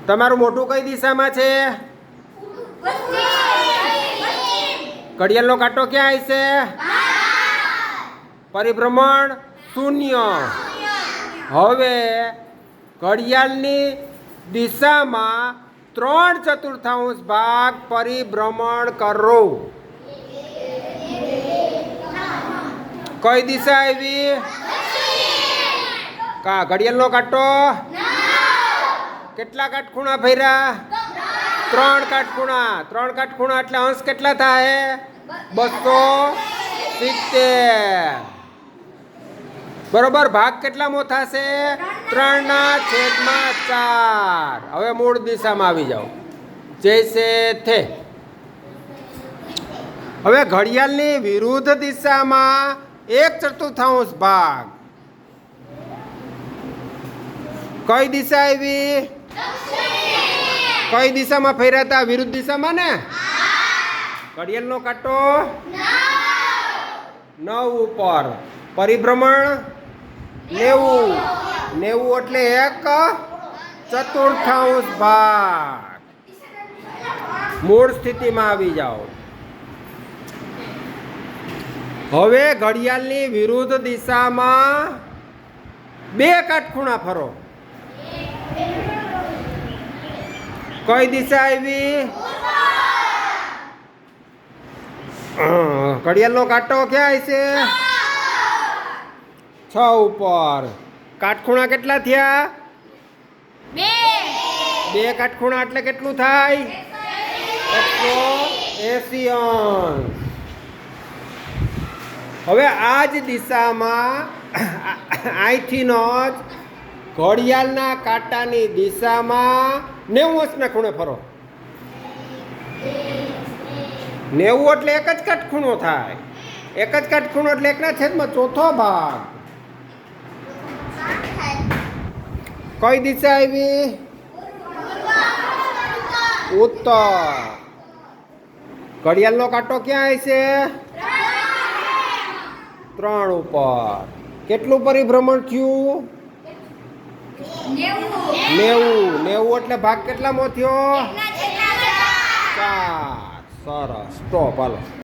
તમારું મોઢું કઈ દિશામાં છે? ઘડિયાળનો કાંટો ક્યાં હશે? પરિભ્રમણ શૂન્ય. હવે ઘડિયાળની દિશામાં 3/4 ભાગ પરિભ્રમણ કરો. કઈ દિશા આવી? ઘડિયાળનો કાંટો કેટલા કાટખૂણા ભર્યા? 3 કાટખૂણા. 3 કાટખૂણા એટલે અંશ કેટલા થાય? 270. બરોબર. ભાગ કેટલામાં થશે? 3/4. હવે મૂળ દિશામાં આવી જાઓ. જૈસે થે. હવે ઘડિયાળની વિરુદ્ધ દિશામાં 1/4 ભાગ. કઈ દિશા આવી? કઈ દિશામાં ફેર્યા હતા? વિરુદ્ધ દિશામાં ને? ઘડિયાળનો કાંટો 9 ઉપર. પરિભ્રમણ 90. 90 એટલે 1/4 ભાગ. મૂળ સ્થિતિમાં આવી જાઓ. હવે ઘડિયાળની વિરુદ્ધ દિશામાં 2 કાટખૂણા ફરો. કઈ દિશા આવી? ઘડિયાળનો કાંટો ક્યાં હશે? 6 ઉપર. કાટખૂણા કેટલા થયા? 2 કાટખૂણા એટલે કેટલું થાય? 180 અંશ. હવે આ જ દિશામાં અહીંથી નો જ ઘડિયાળના કાંટાની દિશામાં 90 અંશના ખૂણે ફરો. 90 એટલે 1 જ કાટખૂણો થાય. 1 જ કાટખૂણો એટલે 1/4 ભાગ. કઈ દિશા આવી? ઉત્તર. ઘડિયાળનો કાંટો ક્યાં હશે? 3 ઉપર. કેટલું પરિભ્રમણ થયું? 90 એટલે ભાગ કેટલામાં થયો? 4. સરસ. સ્ટોપ. હાલો.